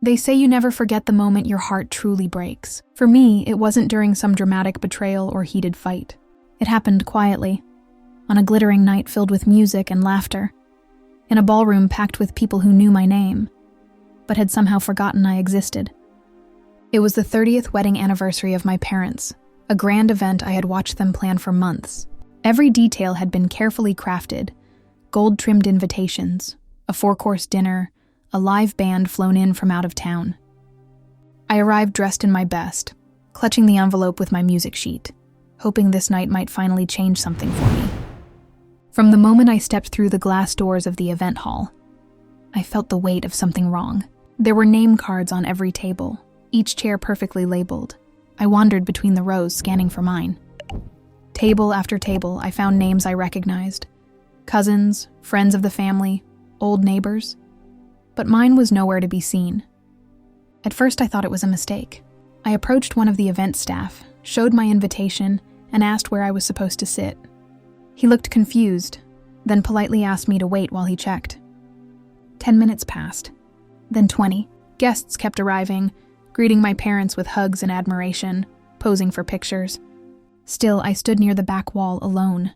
They say you never forget the moment your heart truly breaks. For me, it wasn't during some dramatic betrayal or heated fight. It happened quietly, on a glittering night filled with music and laughter, in a ballroom packed with people who knew my name, but had somehow forgotten I existed. It was the 30th wedding anniversary of my parents, a grand event I had watched them plan for months. Every detail had been carefully crafted: gold-trimmed invitations, a 4-course dinner, a live band flown in from out of town. I arrived dressed in my best, clutching the envelope with my music sheet, hoping this night might finally change something for me. From the moment I stepped through the glass doors of the event hall, I felt the weight of something wrong. There were name cards on every table, each chair perfectly labeled. I wandered between the rows, scanning for mine. Table after table, I found names I recognized. Cousins, friends of the family, old neighbors. But mine was nowhere to be seen. At first, I thought it was a mistake. I approached one of the event staff, showed my invitation, and asked where I was supposed to sit. He looked confused, then politely asked me to wait while he checked. 10 minutes passed, then 20. Guests kept arriving, greeting my parents with hugs and admiration, posing for pictures. Still, I stood near the back wall alone.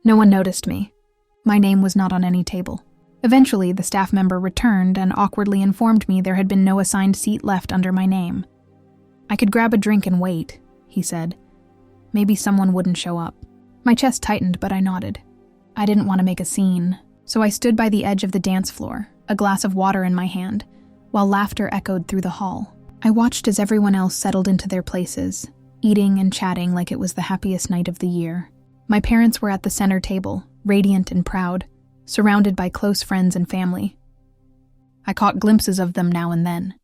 No one noticed me. My name was not on any table. Eventually, the staff member returned and awkwardly informed me there had been no assigned seat left under my name. I could grab a drink and wait, he said. Maybe someone wouldn't show up. My chest tightened, but I nodded. I didn't want to make a scene, so I stood by the edge of the dance floor, a glass of water in my hand, while laughter echoed through the hall. I watched as everyone else settled into their places, eating and chatting like it was the happiest night of the year. My parents were at the center table, radiant and proud, surrounded by close friends and family. I caught glimpses of them now and then.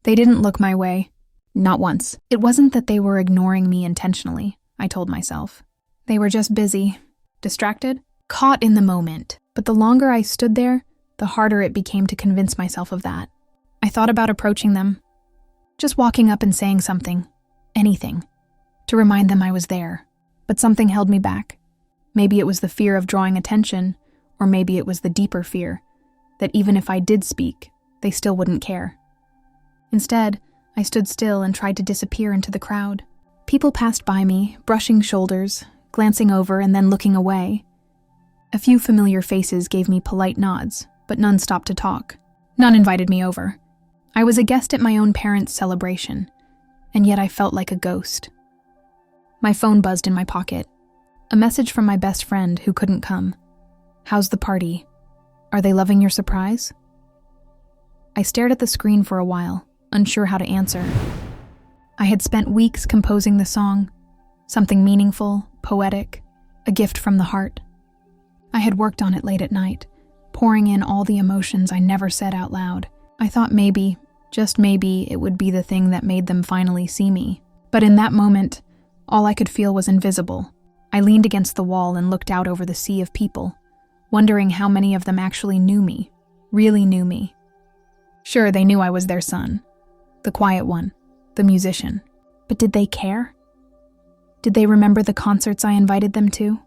They didn't look my way, not once. It wasn't that they were ignoring me intentionally, I told myself. They were just busy, distracted, caught in the moment. But the longer I stood there, the harder it became to convince myself of that. I thought about approaching them, just walking up and saying something, anything, to remind them I was there. But something held me back. Maybe it was the fear of drawing attention, or maybe it was the deeper fear that even if I did speak, they still wouldn't care. Instead, I stood still and tried to disappear into the crowd. People passed by me, brushing shoulders, glancing over and then looking away. A few familiar faces gave me polite nods, but none stopped to talk. None invited me over. I was a guest at my own parents' celebration, and yet I felt like a ghost. My phone buzzed in my pocket. A message from my best friend who couldn't come. "How's the party? Are they loving your surprise?" I stared at the screen for a while, unsure how to answer. I had spent weeks composing the song, something meaningful, poetic, a gift from the heart. I had worked on it late at night, pouring in all the emotions I never said out loud. I thought maybe, just maybe, it would be the thing that made them finally see me. But in that moment, all I could feel was invisible. I leaned against the wall and looked out over the sea of people, wondering how many of them actually knew me, really knew me. Sure, they knew I was their son, the quiet one, the musician. But did they care? Did they remember the concerts I invited them to?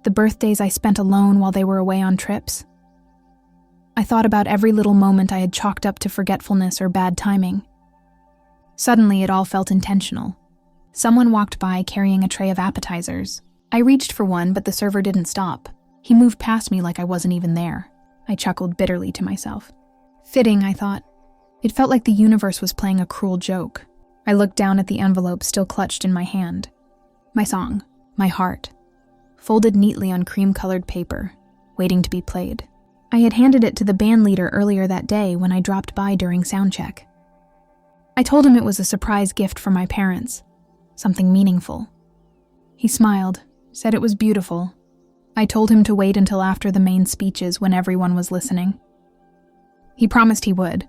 The birthdays I spent alone while they were away on trips? I thought about every little moment I had chalked up to forgetfulness or bad timing. Suddenly, it all felt intentional. Someone walked by carrying a tray of appetizers. I reached for one, but the server didn't stop. He moved past me like I wasn't even there. I chuckled bitterly to myself. Fitting, I thought. It felt like the universe was playing a cruel joke. I looked down at the envelope still clutched in my hand. My song, my heart, folded neatly on cream-colored paper, waiting to be played. I had handed it to the band leader earlier that day when I dropped by during soundcheck. I told him it was a surprise gift for my parents, something meaningful. He smiled, said it was beautiful. I told him to wait until after the main speeches when everyone was listening. He promised he would.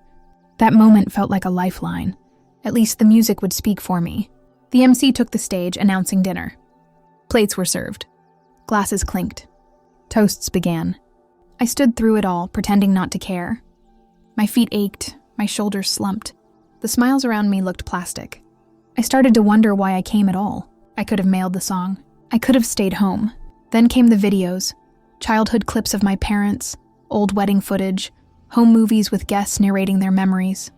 That moment felt like a lifeline. At least the music would speak for me. The MC took the stage, announcing dinner. Plates were served. Glasses clinked. Toasts began. I stood through it all, pretending not to care. My feet ached, my shoulders slumped. The smiles around me looked plastic. I started to wonder why I came at all. I could have mailed the song. I could have stayed home. Then came the videos, childhood clips of my parents, old wedding footage, home movies with guests narrating their memories.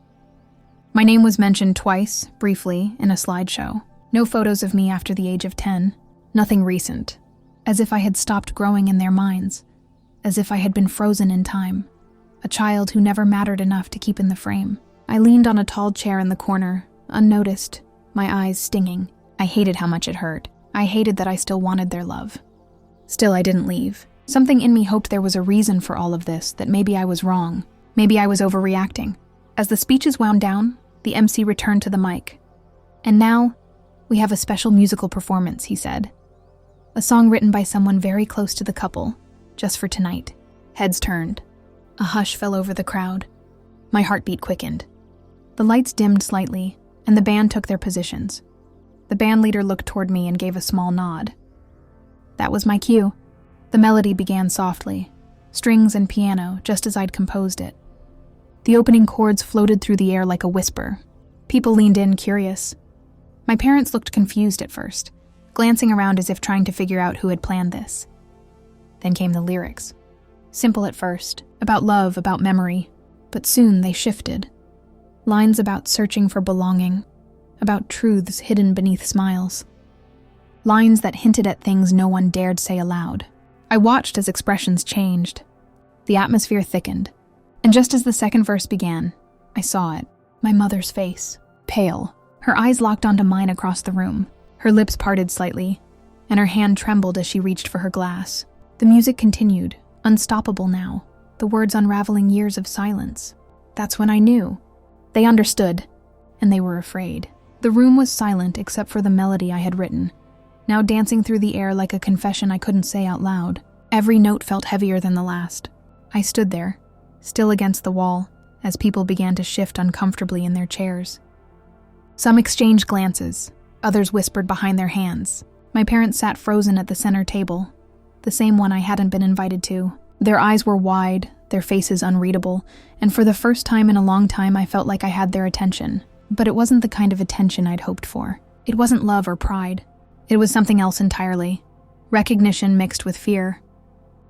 My name was mentioned twice, briefly, in a slideshow. No photos of me after the age of 10. Nothing recent. As if I had stopped growing in their minds. As if I had been frozen in time. A child who never mattered enough to keep in the frame. I leaned on a tall chair in the corner, unnoticed, my eyes stinging. I hated how much it hurt. I hated that I still wanted their love. Still, I didn't leave. Something in me hoped there was a reason for all of this, that maybe I was wrong. Maybe I was overreacting. As the speeches wound down, the MC returned to the mic. And now, we have a special musical performance, he said. A song written by someone very close to the couple, just for tonight. Heads turned. A hush fell over the crowd. My heartbeat quickened. The lights dimmed slightly, and the band took their positions. The band leader looked toward me and gave a small nod. That was my cue. The melody began softly, strings and piano, just as I'd composed it. The opening chords floated through the air like a whisper. People leaned in, curious. My parents looked confused at first, glancing around as if trying to figure out who had planned this. Then came the lyrics. Simple at first, about love, about memory, but soon they shifted. Lines about searching for belonging, about truths hidden beneath smiles. Lines that hinted at things no one dared say aloud. I watched as expressions changed. The atmosphere thickened, and just as the second verse began, I saw it. My mother's face, pale, her eyes locked onto mine across the room. Her lips parted slightly, and her hand trembled as she reached for her glass. The music continued, unstoppable now, the words unraveling years of silence. That's when I knew. They understood, and they were afraid. The room was silent except for the melody I had written, now dancing through the air like a confession I couldn't say out loud. Every note felt heavier than the last. I stood there, still against the wall, as people began to shift uncomfortably in their chairs. Some exchanged glances, others whispered behind their hands. My parents sat frozen at the center table, the same one I hadn't been invited to. Their eyes were wide, their faces unreadable, and for the first time in a long time I felt like I had their attention. But it wasn't the kind of attention I'd hoped for. It wasn't love or pride. It was something else entirely. Recognition mixed with fear.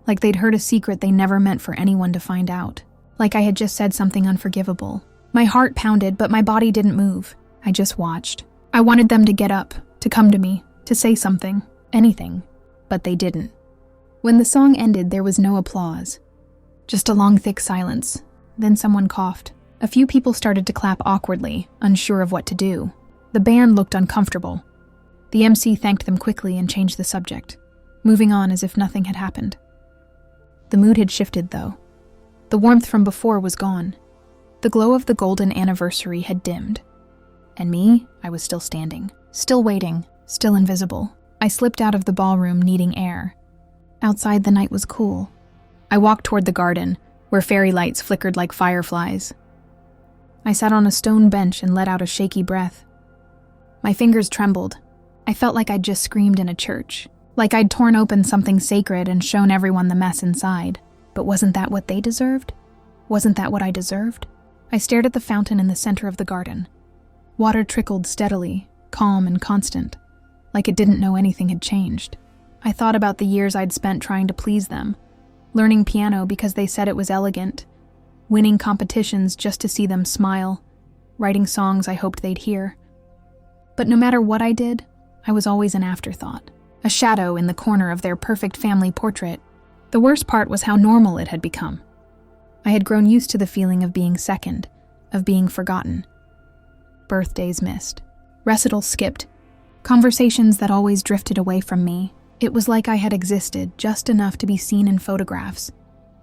Like they'd heard a secret they never meant for anyone to find out. Like I had just said something unforgivable. My heart pounded, but my body didn't move. I just watched. I wanted them to get up, to come to me, to say something, anything. But they didn't. When the song ended, there was no applause. Just a long, thick silence. Then someone coughed. A few people started to clap awkwardly, unsure of what to do. The band looked uncomfortable. The MC thanked them quickly and changed the subject, moving on as if nothing had happened. The mood had shifted, though. The warmth from before was gone. The glow of the golden anniversary had dimmed. And me, I was still standing, still waiting, still invisible. I slipped out of the ballroom needing air. Outside, the night was cool. I walked toward the garden, where fairy lights flickered like fireflies. I sat on a stone bench and let out a shaky breath. My fingers trembled. I felt like I'd just screamed in a church, like I'd torn open something sacred and shown everyone the mess inside. But wasn't that what they deserved? Wasn't that what I deserved? I stared at the fountain in the center of the garden. Water trickled steadily, calm and constant, like it didn't know anything had changed. I thought about the years I'd spent trying to please them, learning piano because they said it was elegant, winning competitions just to see them smile, writing songs I hoped they'd hear. But no matter what I did, I was always an afterthought, a shadow in the corner of their perfect family portrait. The worst part was how normal it had become. I had grown used to the feeling of being second, of being forgotten. Birthdays missed, recitals skipped, conversations that always drifted away from me. It was like I had existed just enough to be seen in photographs,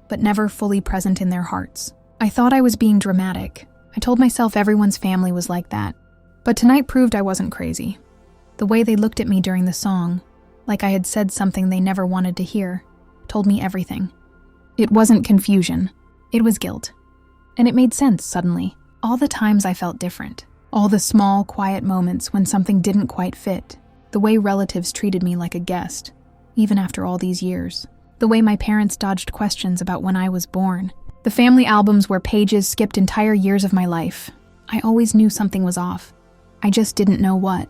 but never fully present in their hearts. I thought I was being dramatic. I told myself everyone's family was like that. But tonight proved I wasn't crazy. The way they looked at me during the song, like I had said something they never wanted to hear, told me everything. It wasn't confusion. It was guilt. And it made sense suddenly. All the times I felt different. All the small, quiet moments when something didn't quite fit. The way relatives treated me like a guest, even after all these years. The way my parents dodged questions about when I was born. The family albums where pages skipped entire years of my life. I always knew something was off. I just didn't know what.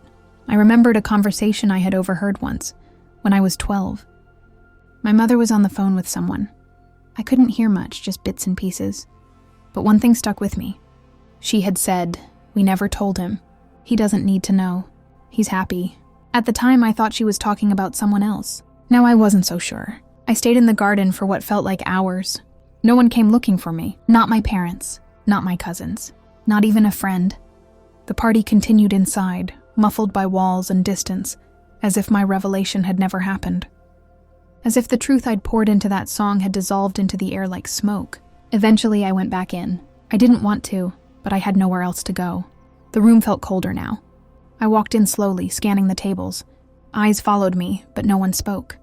I remembered a conversation I had overheard once, when I was 12. My mother was on the phone with someone. I couldn't hear much, just bits and pieces. But one thing stuck with me. She had said, We never told him. He doesn't need to know. He's happy. At the time, I thought she was talking about someone else. Now I wasn't so sure. I stayed in the garden for what felt like hours. No one came looking for me. Not my parents. Not my cousins. Not even a friend. The party continued inside, muffled by walls and distance, as if my revelation had never happened. As if the truth I'd poured into that song had dissolved into the air like smoke. Eventually, I went back in. I didn't want to, but I had nowhere else to go. The room felt colder now. I walked in slowly, scanning the tables. Eyes followed me, but no one spoke.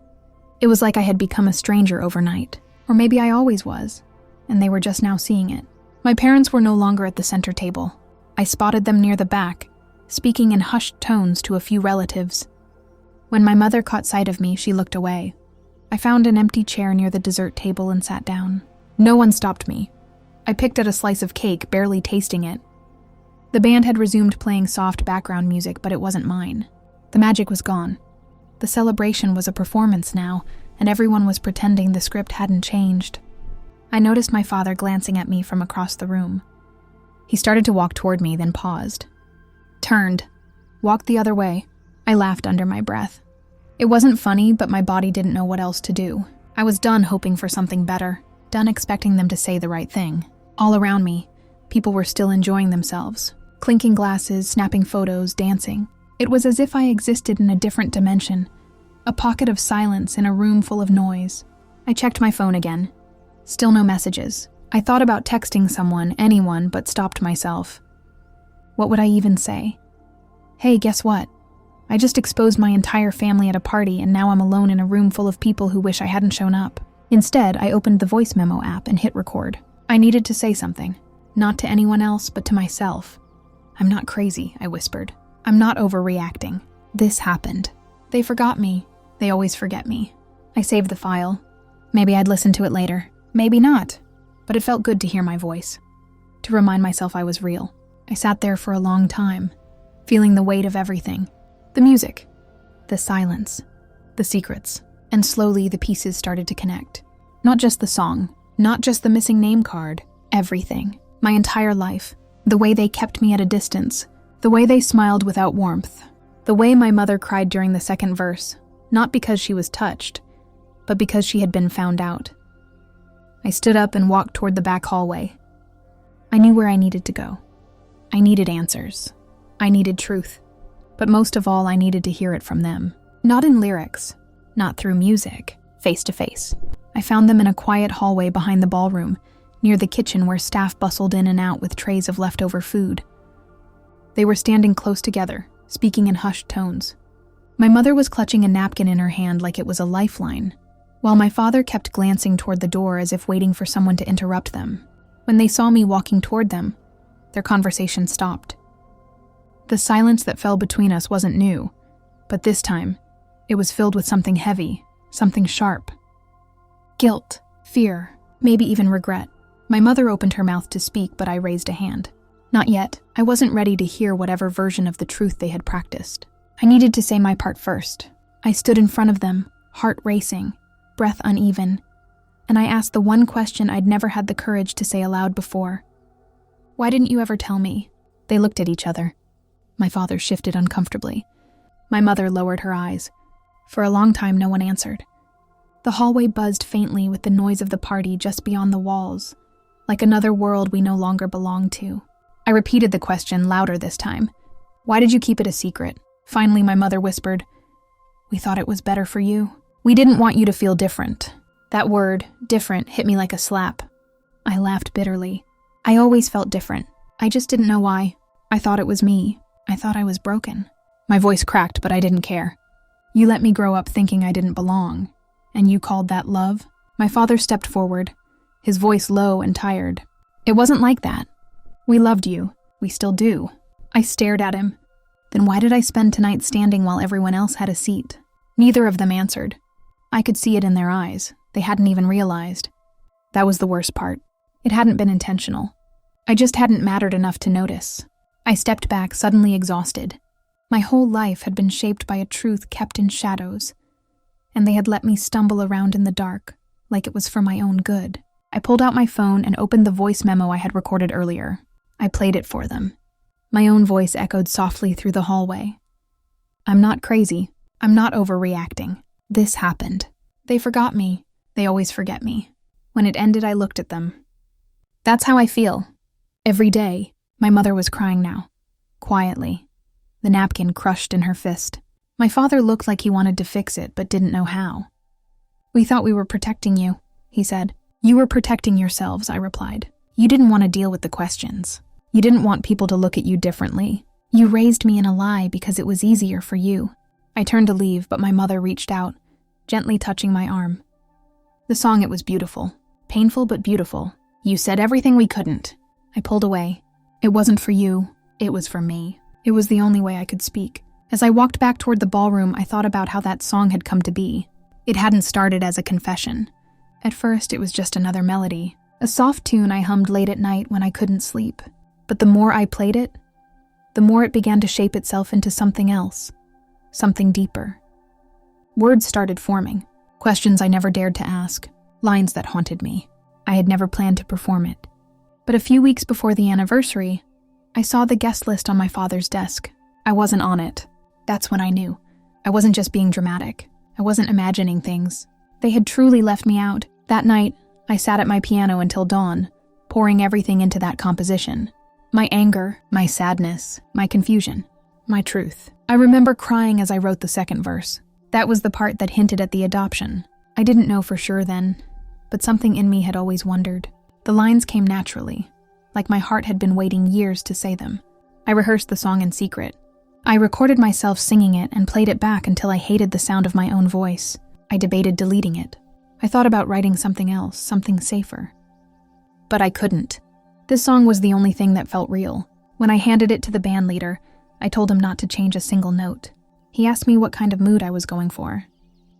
It was like I had become a stranger overnight. Or maybe I always was, and they were just now seeing it. My parents were no longer at the center table. I spotted them near the back, speaking in hushed tones to a few relatives. When my mother caught sight of me, she looked away. I found an empty chair near the dessert table and sat down. No one stopped me. I picked at a slice of cake, barely tasting it. The band had resumed playing soft background music, but it wasn't mine. The magic was gone. The celebration was a performance now, and everyone was pretending the script hadn't changed. I noticed my father glancing at me from across the room. He started to walk toward me, then paused. Turned. Walked the other way. I laughed under my breath. It wasn't funny, but my body didn't know what else to do. I was done hoping for something better, done expecting them to say the right thing. All around me, people were still enjoying themselves, clinking glasses, snapping photos, dancing. It was as if I existed in a different dimension, a pocket of silence in a room full of noise. I checked my phone again. Still no messages. I thought about texting someone, anyone, but stopped myself. What would I even say? Hey, guess what? I just exposed my entire family at a party, and now I'm alone in a room full of people who wish I hadn't shown up. Instead, I opened the voice memo app and hit record. I needed to say something. Not to anyone else, but to myself. I'm not crazy, I whispered. I'm not overreacting. This happened. They forgot me. They always forget me. I saved the file. Maybe I'd listen to it later. Maybe not. But it felt good to hear my voice. To remind myself I was real. I sat there for a long time, feeling the weight of everything. The music. The silence. The secrets. And slowly the pieces started to connect. Not just the song. Not just the missing name card. Everything. My entire life. The way they kept me at a distance. The way they smiled without warmth. The way my mother cried during the second verse. Not because she was touched, but because she had been found out. I stood up and walked toward the back hallway. I knew where I needed to go. I needed answers. I needed truth. But most of all, I needed to hear it from them. Not in lyrics. Not through music. Face to face. I found them in a quiet hallway behind the ballroom, near the kitchen where staff bustled in and out with trays of leftover food. They were standing close together, speaking in hushed tones. My mother was clutching a napkin in her hand like it was a lifeline, while my father kept glancing toward the door as if waiting for someone to interrupt them. When they saw me walking toward them, their conversation stopped. The silence that fell between us wasn't new, but this time, it was filled with something heavy, something sharp. Guilt, fear, maybe even regret. My mother opened her mouth to speak, but I raised a hand. Not yet. I wasn't ready to hear whatever version of the truth they had practiced. I needed to say my part first. I stood in front of them, heart racing, breath uneven, and I asked the one question I'd never had the courage to say aloud before. Why didn't you ever tell me? They looked at each other. My father shifted uncomfortably. My mother lowered her eyes. For a long time, no one answered. The hallway buzzed faintly with the noise of the party just beyond the walls, like another world we no longer belonged to. I repeated the question, louder this time. Why did you keep it a secret? Finally, my mother whispered, We thought it was better for you. We didn't want you to feel different. That word, different, hit me like a slap. I laughed bitterly. I always felt different. I just didn't know why. I thought it was me. I thought I was broken. My voice cracked, but I didn't care. You let me grow up thinking I didn't belong. And you called that love? My father stepped forward, his voice low and tired. It wasn't like that. We loved you. We still do. I stared at him. Then why did I spend tonight standing while everyone else had a seat? Neither of them answered. I could see it in their eyes. They hadn't even realized. That was the worst part. It hadn't been intentional. I just hadn't mattered enough to notice. I stepped back, suddenly exhausted. My whole life had been shaped by a truth kept in shadows, and they had let me stumble around in the dark, like it was for my own good. I pulled out my phone and opened the voice memo I had recorded earlier. I played it for them. My own voice echoed softly through the hallway. I'm not crazy. I'm not overreacting. This happened. They forgot me. They always forget me. When it ended, I looked at them. That's how I feel. Every day. My mother was crying now. Quietly. The napkin crushed in her fist. My father looked like he wanted to fix it, but didn't know how. We thought we were protecting you, he said. You were protecting yourselves, I replied. You didn't want to deal with the questions. You didn't want people to look at you differently. You raised me in a lie because it was easier for you. I turned to leave, but my mother reached out, gently touching my arm. The song, it was beautiful. Painful but beautiful. You said everything we couldn't. I pulled away. It wasn't for you. It was for me. It was the only way I could speak. As I walked back toward the ballroom, I thought about how that song had come to be. It hadn't started as a confession. At first, it was just another melody, a soft tune I hummed late at night when I couldn't sleep. But the more I played it, the more it began to shape itself into something else, something deeper. Words started forming, questions I never dared to ask, lines that haunted me. I had never planned to perform it. But a few weeks before the anniversary, I saw the guest list on my father's desk. I wasn't on it. That's when I knew. I wasn't just being dramatic. I wasn't imagining things. They had truly left me out. That night, I sat at my piano until dawn, pouring everything into that composition. My anger, my sadness, my confusion, my truth. I remember crying as I wrote the second verse. That was the part that hinted at the adoption. I didn't know for sure then, but something in me had always wondered. The lines came naturally, like my heart had been waiting years to say them. I rehearsed the song in secret. I recorded myself singing it and played it back until I hated the sound of my own voice. I debated deleting it. I thought about writing something else, something safer. But I couldn't. This song was the only thing that felt real. When I handed it to the band leader, I told him not to change a single note. He asked me what kind of mood I was going for.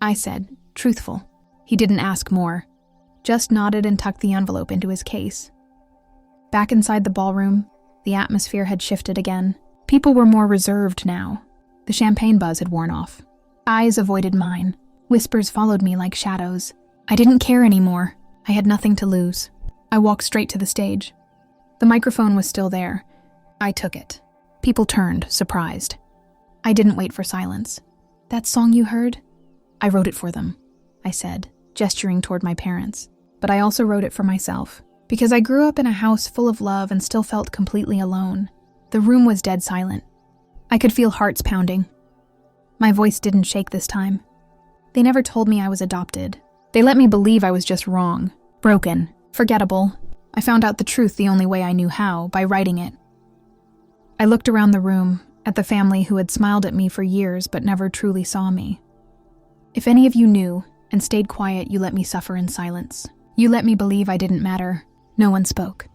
I said, truthful. He didn't ask more, just nodded and tucked the envelope into his case. Back inside the ballroom, the atmosphere had shifted again. People were more reserved now. The champagne buzz had worn off. Eyes avoided mine. Whispers followed me like shadows. I didn't care anymore. I had nothing to lose. I walked straight to the stage. The microphone was still there. I took it. People turned, surprised. I didn't wait for silence. That song you heard? I wrote it for them, I said, gesturing toward my parents. But I also wrote it for myself, because I grew up in a house full of love and still felt completely alone. The room was dead silent. I could feel hearts pounding. My voice didn't shake this time. They never told me I was adopted. They let me believe I was just wrong, broken, forgettable. I found out the truth the only way I knew how, by writing it. I looked around the room, at the family who had smiled at me for years but never truly saw me. If any of you knew and stayed quiet, you let me suffer in silence. You let me believe I didn't matter. No one spoke.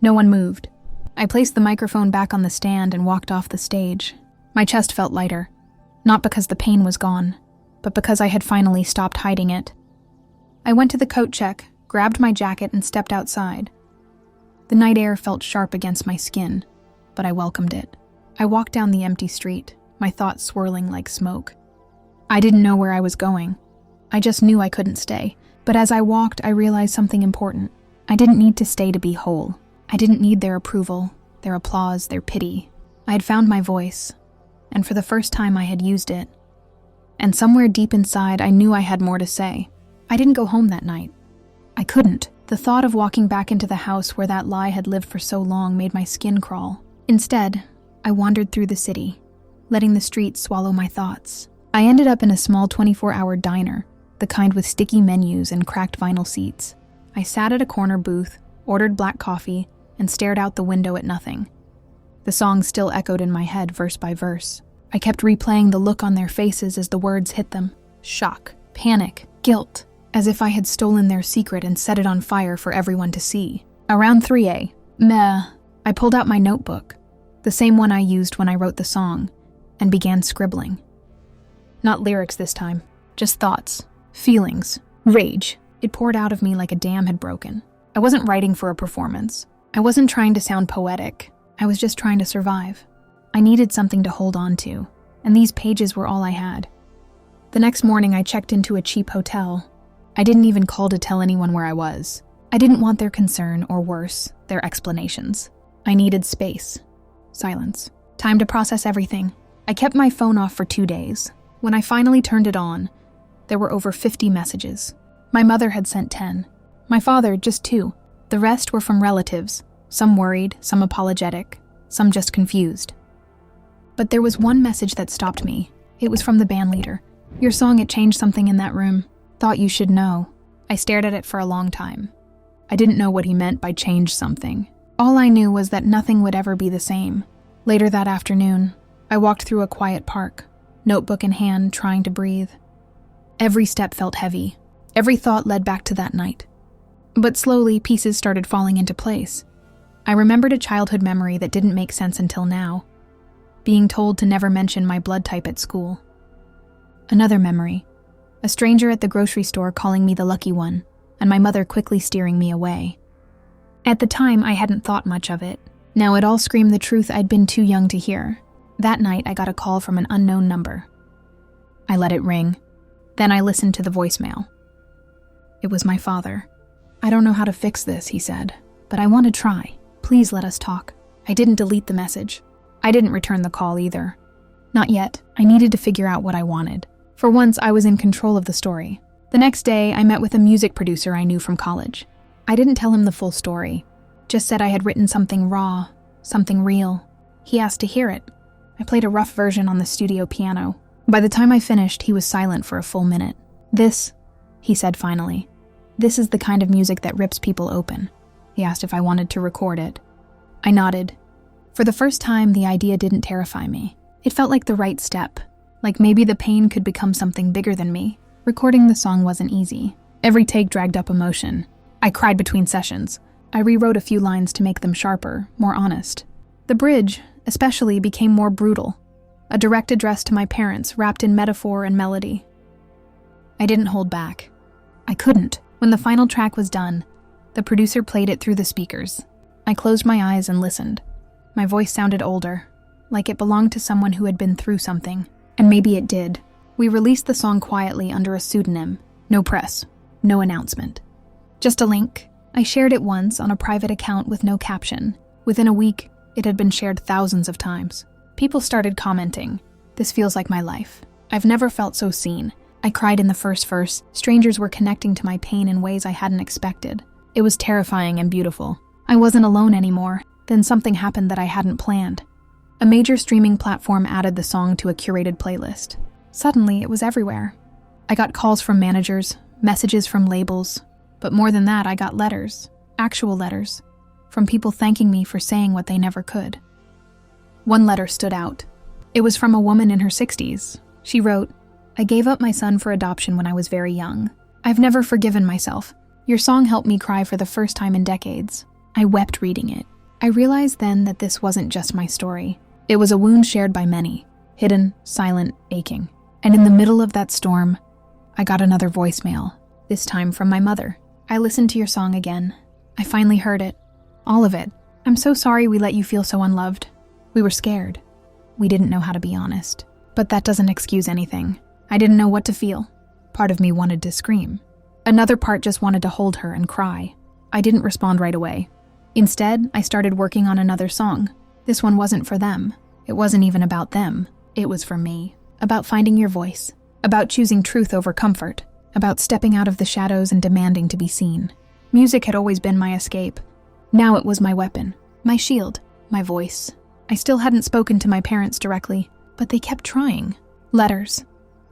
No one moved. I placed the microphone back on the stand and walked off the stage. My chest felt lighter, not because the pain was gone, but because I had finally stopped hiding it. I went to the coat check, grabbed my jacket, and stepped outside. The night air felt sharp against my skin, but I welcomed it. I walked down the empty street, my thoughts swirling like smoke. I didn't know where I was going. I just knew I couldn't stay. But as I walked, I realized something important. I didn't need to stay to be whole. I didn't need their approval, their applause, their pity. I had found my voice, and for the first time I had used it. And somewhere deep inside, I knew I had more to say. I didn't go home that night. I couldn't. The thought of walking back into the house where that lie had lived for so long made my skin crawl. Instead, I wandered through the city, letting the streets swallow my thoughts. I ended up in a small 24-hour diner, the kind with sticky menus and cracked vinyl seats. I sat at a corner booth, ordered black coffee, and stared out the window at nothing. The song still echoed in my head verse by verse. I kept replaying the look on their faces as the words hit them. Shock, panic, guilt, as if I had stolen their secret and set it on fire for everyone to see. Around 3 a.m., I pulled out my notebook, the same one I used when I wrote the song, and began scribbling. Not lyrics this time, just thoughts, feelings, rage. It poured out of me like a dam had broken. I wasn't writing for a performance. I wasn't trying to sound poetic. I was just trying to survive. I needed something to hold on to, and these pages were all I had. The next morning, I checked into a cheap hotel. I didn't even call to tell anyone where I was. I didn't want their concern, or worse, their explanations. I needed space. Silence. Time to process everything. I kept my phone off for 2 days. When I finally turned it on, there were over 50 messages. My mother had sent 10. My father, just 2. The rest were from relatives, some worried, some apologetic, some just confused. But there was one message that stopped me. It was from the bandleader. "Your song, it changed something in that room. Thought you should know." I stared at it for a long time. I didn't know what he meant by change something. All I knew was that nothing would ever be the same. Later that afternoon, I walked through a quiet park, notebook in hand, trying to breathe. Every step felt heavy. Every thought led back to that night. But slowly, pieces started falling into place. I remembered a childhood memory that didn't make sense until now. Being told to never mention my blood type at school. Another memory. A stranger at the grocery store calling me the lucky one, and my mother quickly steering me away. At the time, I hadn't thought much of it. Now it all screamed the truth I'd been too young to hear. That night, I got a call from an unknown number. I let it ring. Then I listened to the voicemail. It was my father. "I don't know how to fix this," he said, "but I want to try. Please let us talk." I didn't delete the message. I didn't return the call either. Not yet. I needed to figure out what I wanted. For once, I was in control of the story. The next day, I met with a music producer I knew from college. I didn't tell him the full story. Just said I had written something raw, something real. He asked to hear it. I played a rough version on the studio piano. By the time I finished, he was silent for a full minute. "This," he said finally, "this is the kind of music that rips people open." He asked if I wanted to record it. I nodded. For the first time, the idea didn't terrify me. It felt like the right step, like maybe the pain could become something bigger than me. Recording the song wasn't easy. Every take dragged up emotion. I cried between sessions. I rewrote a few lines to make them sharper, more honest. The bridge, especially, became more brutal. A direct address to my parents, wrapped in metaphor and melody. I didn't hold back. I couldn't. When the final track was done, the producer played it through the speakers. I closed my eyes and listened. My voice sounded older, like it belonged to someone who had been through something. And maybe it did. We released the song quietly under a pseudonym. No press, no announcement. Just a link. I shared it once on a private account with no caption. Within a week, it had been shared thousands of times. People started commenting. "This feels like my life. I've never felt so seen." I cried in the first verse. Strangers were connecting to my pain in ways I hadn't expected. It was terrifying and beautiful. I wasn't alone anymore. Then something happened that I hadn't planned. A major streaming platform added the song to a curated playlist. Suddenly, it was everywhere. I got calls from managers, messages from labels, but more than that, I got letters, actual letters, from people thanking me for saying what they never could. One letter stood out. It was from a woman in her 60s. She wrote, "I gave up my son for adoption when I was very young. I've never forgiven myself. Your song helped me cry for the first time in decades. I wept reading it. I realized then that this wasn't just my story. It was a wound shared by many, hidden, silent, aching. And in the middle of that storm, I got another voicemail, this time from my mother. I listened to your song again. I finally heard it. All of it. I'm so sorry we let you feel so unloved. We were scared. We didn't know how to be honest. But that doesn't excuse anything. I didn't know what to feel. Part of me wanted to scream. Another part just wanted to hold her and cry. I didn't respond right away. Instead, I started working on another song. This one wasn't for them. It wasn't even about them. It was for me. About finding your voice. About choosing truth over comfort. About stepping out of the shadows and demanding to be seen. Music had always been my escape. Now it was my weapon. My shield. My voice. I still hadn't spoken to my parents directly, but they kept trying. Letters.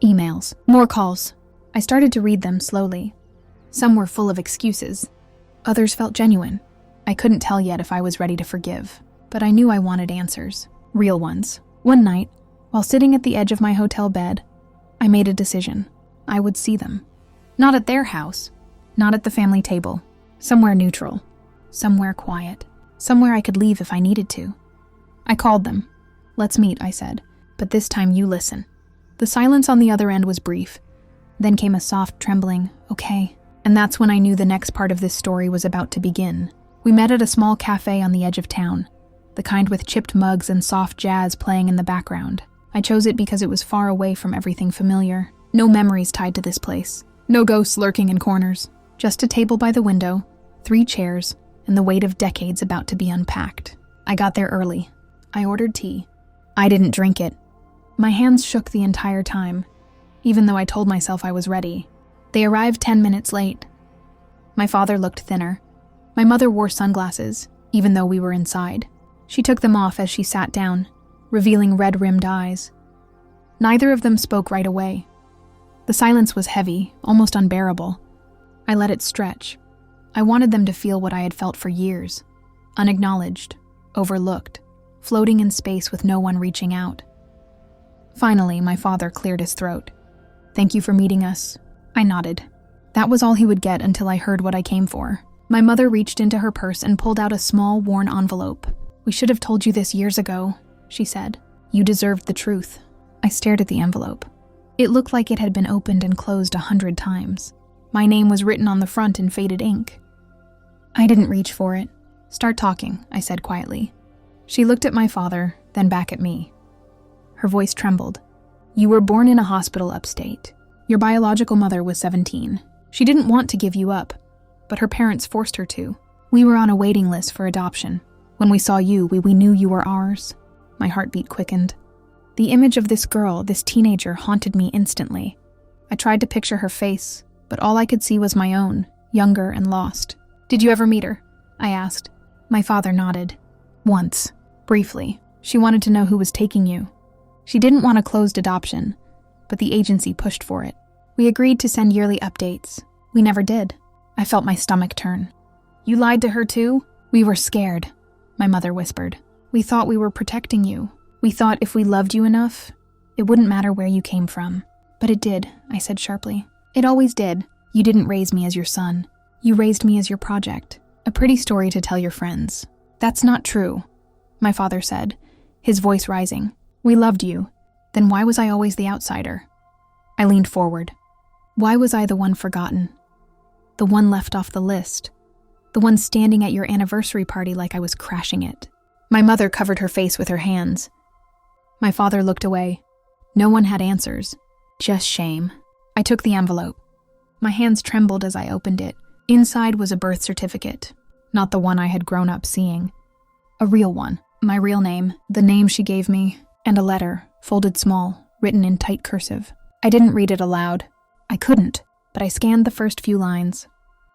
Emails. More calls. I started to read them slowly. Some were full of excuses. Others felt genuine. I couldn't tell yet if I was ready to forgive, but I knew I wanted answers. Real ones. One night, while sitting at the edge of my hotel bed, I made a decision. I would see them. Not at their house. Not at the family table. Somewhere neutral. Somewhere quiet. Somewhere I could leave if I needed to. I called them. "Let's meet," I said, "but this time you listen." The silence on the other end was brief. Then came a soft, trembling, "Okay." And that's when I knew the next part of this story was about to begin. We met at a small cafe on the edge of town, the kind with chipped mugs and soft jazz playing in the background. I chose it because it was far away from everything familiar. No memories tied to this place. No ghosts lurking in corners. Just a table by the window, 3 chairs, and the weight of decades about to be unpacked. I got there early. I ordered tea. I didn't drink it. My hands shook the entire time, even though I told myself I was ready. They arrived 10 minutes late. My father looked thinner. My mother wore sunglasses, even though we were inside. She took them off as she sat down, revealing red-rimmed eyes. Neither of them spoke right away. The silence was heavy, almost unbearable. I let it stretch. I wanted them to feel what I had felt for years. Unacknowledged, overlooked, floating in space with no one reaching out. Finally, my father cleared his throat. "Thank you for meeting us." I nodded. That was all he would get until I heard what I came for. My mother reached into her purse and pulled out a small, worn envelope. "We should have told you this years ago," she said. "You deserved the truth." I stared at the envelope. It looked like it had been opened and closed 100 times. My name was written on the front in faded ink. I didn't reach for it. "Start talking," I said quietly. She looked at my father, then back at me. Her voice trembled. "You were born in a hospital upstate. Your biological mother was 17. She didn't want to give you up, but her parents forced her to. We were on a waiting list for adoption. When we saw you, we knew you were ours." My heartbeat quickened. The image of this girl, this teenager, haunted me instantly. I tried to picture her face, but all I could see was my own, younger and lost. "Did you ever meet her?" I asked. My father nodded. "Once. Briefly. She wanted to know who was taking you. She didn't want a closed adoption, but the agency pushed for it. We agreed to send yearly updates. We never did." I felt my stomach turn. "You lied to her too?" "We were scared," my mother whispered. "We thought we were protecting you. We thought if we loved you enough, it wouldn't matter where you came from." "But it did," I said sharply. "It always did. You didn't raise me as your son. You raised me as your project. A pretty story to tell your friends." "That's not true," my father said, his voice rising. "We loved you. Then why was I always the outsider?" I leaned forward. Why was I the one forgotten? The one left off the list? The one standing at your anniversary party like I was crashing it? My mother covered her face with her hands. My father looked away. No one had answers. Just shame. I took the envelope. My hands trembled as I opened it. Inside was a birth certificate, not the one I had grown up seeing. A real one. My real name, the name she gave me, and a letter, folded small, written in tight cursive. I didn't read it aloud. I couldn't, but I scanned the first few lines.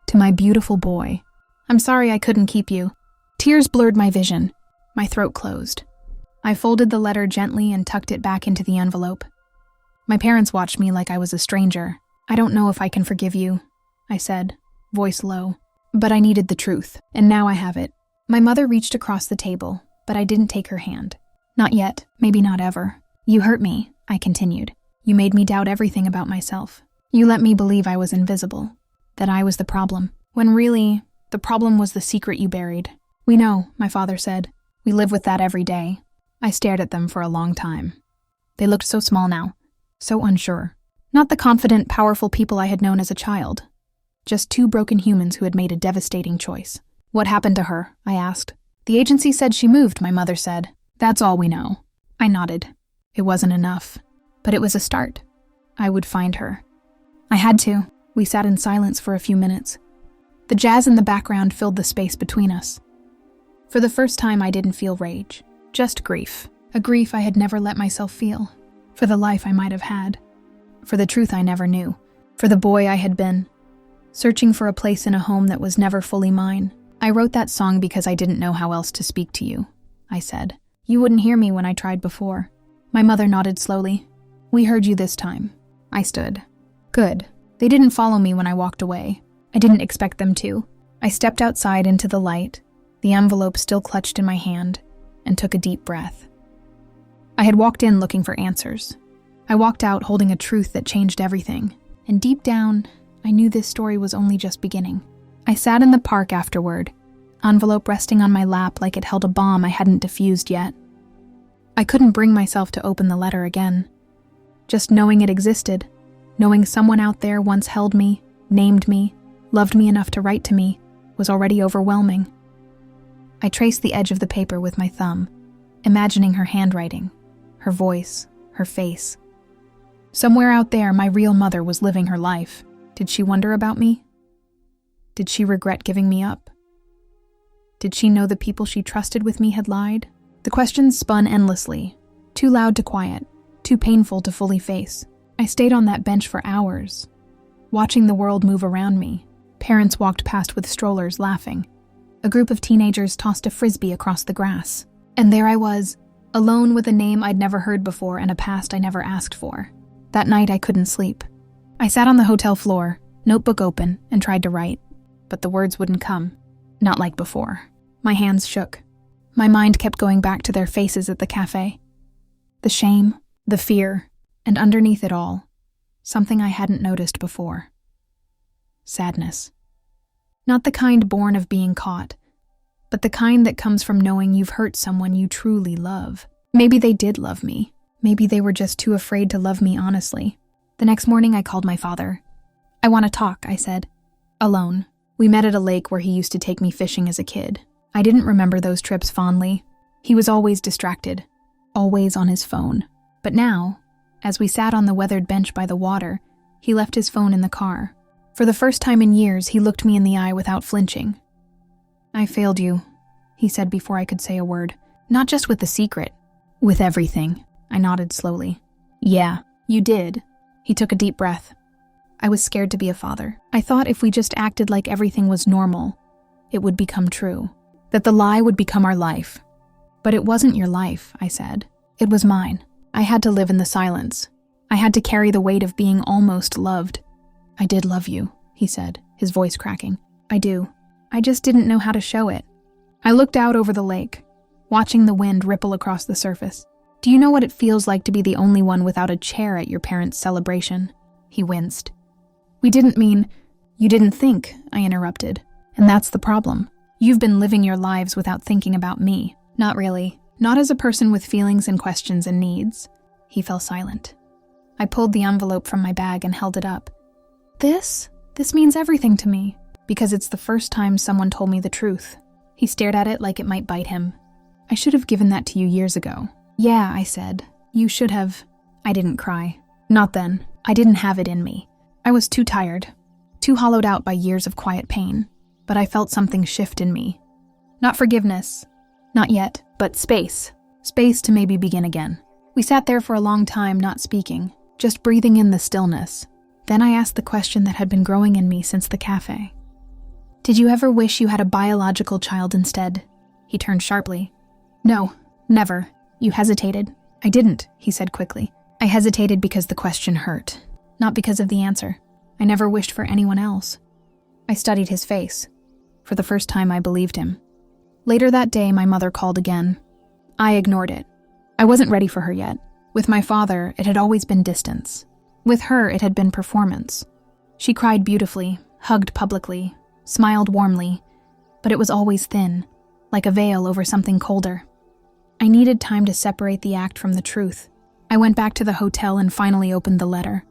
"To my beautiful boy. I'm sorry I couldn't keep you." Tears blurred my vision. My throat closed. I folded the letter gently and tucked it back into the envelope. My parents watched me like I was a stranger. "I don't know if I can forgive you," I said, voice low. "But I needed the truth, and now I have it." My mother reached across the table, but I didn't take her hand. "Not yet, maybe not ever. You hurt me," I continued. "You made me doubt everything about myself. You let me believe I was invisible, that I was the problem, when really, the problem was the secret you buried." "We know," my father said. "We live with that every day." I stared at them for a long time. They looked so small now, so unsure. Not the confident, powerful people I had known as a child. Just two broken humans who had made a devastating choice. "What happened to her?" I asked. "The agency said she moved," my mother said. "That's all we know." I nodded. It wasn't enough, but it was a start. I would find her. I had to. We sat in silence for a few minutes. The jazz in the background filled the space between us. For the first time, I didn't feel rage, just grief. A grief I had never let myself feel. For the life I might have had. For the truth I never knew. For the boy I had been. Searching for a place in a home that was never fully mine. "I wrote that song because I didn't know how else to speak to you," I said. "You wouldn't hear me when I tried before." My mother nodded slowly. "We heard you this time." I stood. Good. They didn't follow me when I walked away. I didn't expect them to. I stepped outside into the light, the envelope still clutched in my hand, and took a deep breath. I had walked in looking for answers. I walked out holding a truth that changed everything, and deep down, I knew this story was only just beginning. I sat in the park afterward, envelope resting on my lap like it held a bomb I hadn't defused yet. I couldn't bring myself to open the letter again. Just knowing it existed, knowing someone out there once held me, named me, loved me enough to write to me, was already overwhelming. I traced the edge of the paper with my thumb, imagining her handwriting, her voice, her face. Somewhere out there, my real mother was living her life. Did she wonder about me? Did she regret giving me up? Did she know the people she trusted with me had lied? The questions spun endlessly, too loud to quiet, too painful to fully face. I stayed on that bench for hours, watching the world move around me. Parents walked past with strollers laughing. A group of teenagers tossed a frisbee across the grass. And there I was, alone with a name I'd never heard before and a past I never asked for. That night I couldn't sleep. I sat on the hotel floor, notebook open, and tried to write. But the words wouldn't come. Not like before. My hands shook. My mind kept going back to their faces at the cafe. The shame, the fear, and underneath it all, something I hadn't noticed before. Sadness. Not the kind born of being caught, but the kind that comes from knowing you've hurt someone you truly love. Maybe they did love me. Maybe they were just too afraid to love me honestly. The next morning I called my father. "I want to talk," I said. Alone. We met at a lake where he used to take me fishing as a kid. I didn't remember those trips fondly. He was always distracted, always on his phone. But now, as we sat on the weathered bench by the water, he left his phone in the car. For the first time in years, he looked me in the eye without flinching. "I failed you," he said before I could say a word. "Not just with the secret, with everything." I nodded slowly. "Yeah, you did." He took a deep breath. I was scared to be a father. I thought if we just acted like everything was normal, it would become true. That the lie would become our life. But it wasn't your life, I said. It was mine. I had to live in the silence. I had to carry the weight of being almost loved. "I did love you," he said, his voice cracking. "I do. I just didn't know how to show it." I looked out over the lake, watching the wind ripple across the surface. "Do you know what it feels like to be the only one without a chair at your parents' celebration?" He winced. "We didn't mean—" "You didn't think," I interrupted. "And that's the problem. You've been living your lives without thinking about me." "Not really. Not as a person with feelings and questions and needs." He fell silent. I pulled the envelope from my bag and held it up. This means everything to me, because it's the first time someone told me the truth." He stared at it like it might bite him. "I should have given that to you years ago." "Yeah," I said. "You should have." I didn't cry. Not then. I didn't have it in me. I was too tired, too hollowed out by years of quiet pain. But I felt something shift in me. Not forgiveness. Not yet, but space. Space to maybe begin again. We sat there for a long time, not speaking, just breathing in the stillness. Then I asked the question that had been growing in me since the cafe. "Did you ever wish you had a biological child instead?" He turned sharply. "No, never." "You hesitated." "I didn't," he said quickly. "I hesitated because the question hurt, not because of the answer. I never wished for anyone else." I studied his face. For the first time, I believed him. Later that day, my mother called again. I ignored it. I wasn't ready for her yet. With my father, it had always been distance. With her, it had been performance. She cried beautifully, hugged publicly, smiled warmly, but it was always thin, like a veil over something colder. I needed time to separate the act from the truth. I went back to the hotel and finally opened the letter.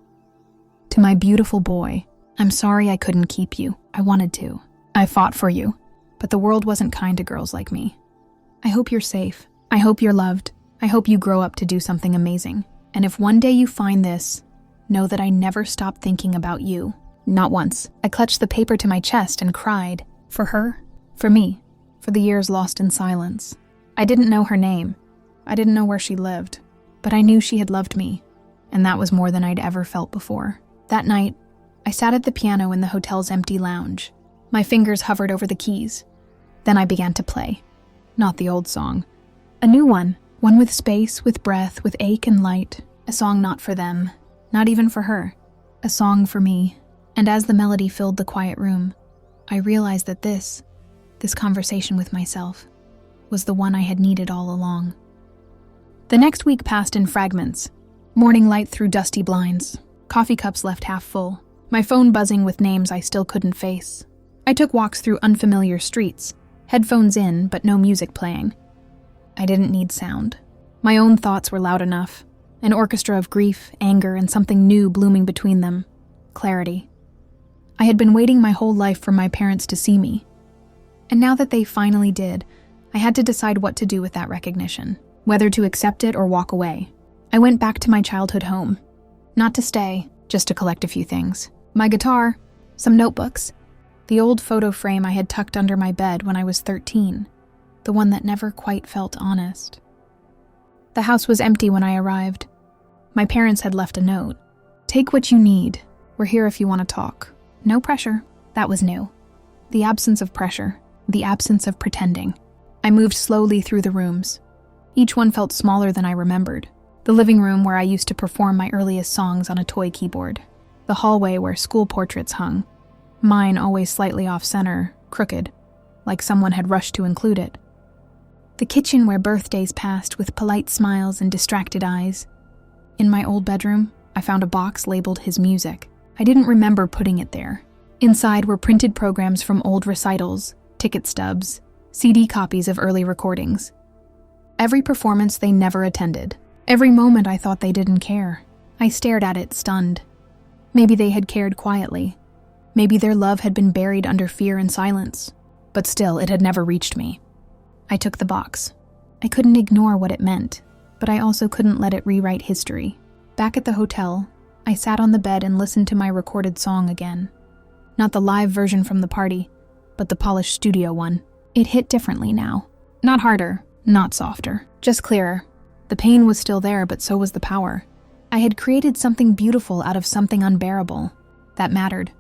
"To my beautiful boy, I'm sorry I couldn't keep you. I wanted to. I fought for you, but the world wasn't kind to girls like me. I hope you're safe. I hope you're loved. I hope you grow up to do something amazing. And if one day you find this, know that I never stopped thinking about you. Not once." I clutched the paper to my chest and cried. For her, for me, for the years lost in silence. I didn't know her name. I didn't know where she lived, but I knew she had loved me, and that was more than I'd ever felt before. That night, I sat at the piano in the hotel's empty lounge. My fingers hovered over the keys. Then I began to play. Not the old song. A new one with space, with breath, with ache and light. A song not for them, not even for her. A song for me. And as the melody filled the quiet room, I realized that this conversation with myself, was the one I had needed all along. The next week passed in fragments. Morning light through dusty blinds. Coffee cups left half full. My phone buzzing with names I still couldn't face. I took walks through unfamiliar streets, headphones in, but no music playing. I didn't need sound. My own thoughts were loud enough. An orchestra of grief, anger, and something new blooming between them. Clarity. I had been waiting my whole life for my parents to see me. And now that they finally did, I had to decide what to do with that recognition, whether to accept it or walk away. I went back to my childhood home. Not to stay, just to collect a few things. My guitar, some notebooks, the old photo frame I had tucked under my bed when I was 13, the one that never quite felt honest. The house was empty when I arrived. My parents had left a note. "Take what you need. We're here if you want to talk. No pressure." That was new. The absence of pressure, the absence of pretending. I moved slowly through the rooms. Each one felt smaller than I remembered. The living room where I used to perform my earliest songs on a toy keyboard. The hallway where school portraits hung. Mine always slightly off-center, crooked, like someone had rushed to include it. The kitchen where birthdays passed with polite smiles and distracted eyes. In my old bedroom, I found a box labeled his music. I didn't remember putting it there. Inside were printed programs from old recitals, ticket stubs, CD copies of early recordings. Every performance they never attended. Every moment I thought they didn't care. I stared at it, stunned. Maybe they had cared quietly. Maybe their love had been buried under fear and silence. But still, it had never reached me. I took the box. I couldn't ignore what it meant, but I also couldn't let it rewrite history. Back at the hotel, I sat on the bed and listened to my recorded song again. Not the live version from the party, but the polished studio one. It hit differently now. Not harder, not softer, just clearer. The pain was still there, but so was the power. I had created something beautiful out of something unbearable. That mattered.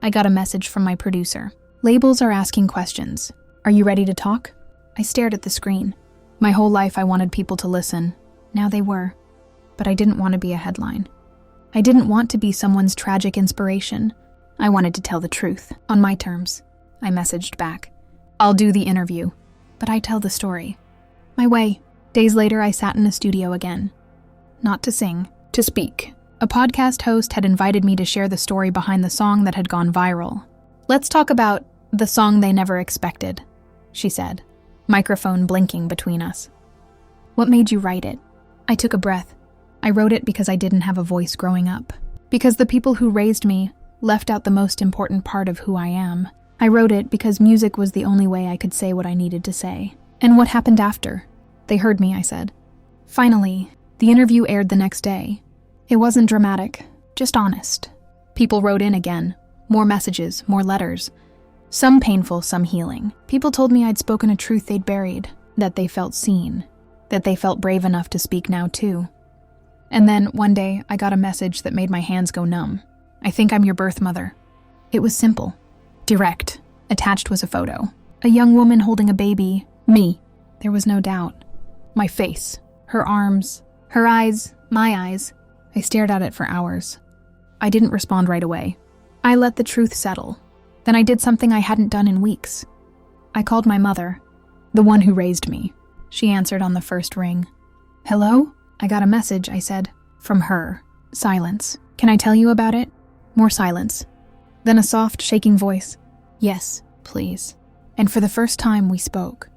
I got a message from my producer. "Labels are asking questions. Are you ready to talk?" I stared at the screen. My whole life I wanted people to listen. Now they were. But I didn't want to be a headline. I didn't want to be someone's tragic inspiration. I wanted to tell the truth, on my terms. I messaged back. "I'll do the interview, but I tell the story. My way." Days later, I sat in a studio again. Not to sing, to speak. A podcast host had invited me to share the story behind the song that had gone viral. "Let's talk about the song they never expected," she said, microphone blinking between us. "What made you write it?" I took a breath. I wrote it because I didn't have a voice growing up. Because the people who raised me left out the most important part of who I am. I wrote it because music was the only way I could say what I needed to say. "And what happened after?" "They heard me," I said. Finally, the interview aired the next day. It wasn't dramatic, just honest. People wrote in again. More messages, more letters. Some painful, some healing. People told me I'd spoken a truth they'd buried, that they felt seen, that they felt brave enough to speak now too. And then, one day, I got a message that made my hands go numb. "I think I'm your birth mother." It was simple. Direct. Attached was a photo. A young woman holding a baby. Me. There was no doubt. My face. Her arms. Her eyes. My eyes. I stared at it for hours. I didn't respond right away. I let the truth settle. Then I did something I hadn't done in weeks. I called my mother, the one who raised me. She answered on the first ring. "Hello?" I got a message, I said. From her. Silence. "Can I tell you about it?" More silence. Then a soft, shaking voice. "Yes, please." And for the first time, we spoke.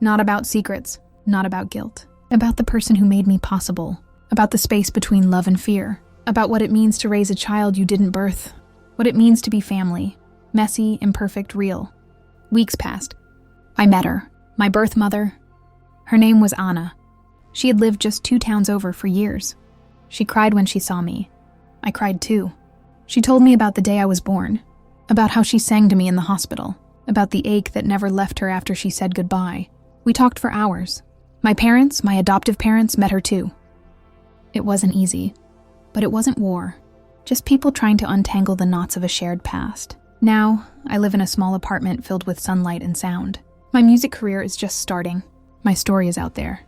Not about secrets, not about guilt. About the person who made me possible. About the space between love and fear. About what it means to raise a child you didn't birth. What it means to be family. Messy, imperfect, real. Weeks passed. I met her. My birth mother. Her name was Anna. She had lived just 2 towns over for years. She cried when she saw me. I cried too. She told me about the day I was born. About how she sang to me in the hospital. About the ache that never left her after she said goodbye. We talked for hours. My parents, my adoptive parents, met her too. It wasn't easy. But it wasn't war. Just people trying to untangle the knots of a shared past. Now, I live in a small apartment filled with sunlight and sound. My music career is just starting. My story is out there.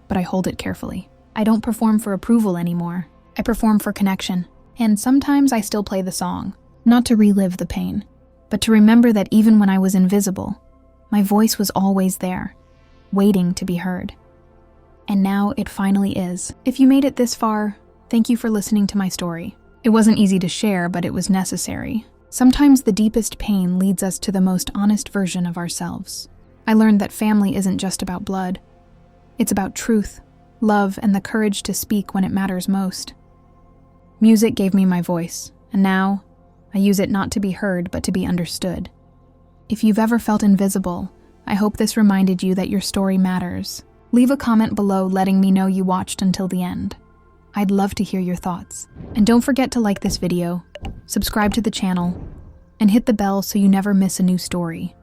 But I hold it carefully. I don't perform for approval anymore. I perform for connection. And sometimes I still play the song. Not to relive the pain, but to remember that even when I was invisible, my voice was always there, waiting to be heard. And now it finally is. If you made it this far, thank you for listening to my story. It wasn't easy to share, but it was necessary. Sometimes the deepest pain leads us to the most honest version of ourselves. I learned that family isn't just about blood. It's about truth, love, and the courage to speak when it matters most. Music gave me my voice, and now I use it not to be heard, but to be understood. If you've ever felt invisible, I hope this reminded you that your story matters. Leave a comment below letting me know you watched until the end. I'd love to hear your thoughts. And don't forget to like this video, subscribe to the channel, and hit the bell so you never miss a new story.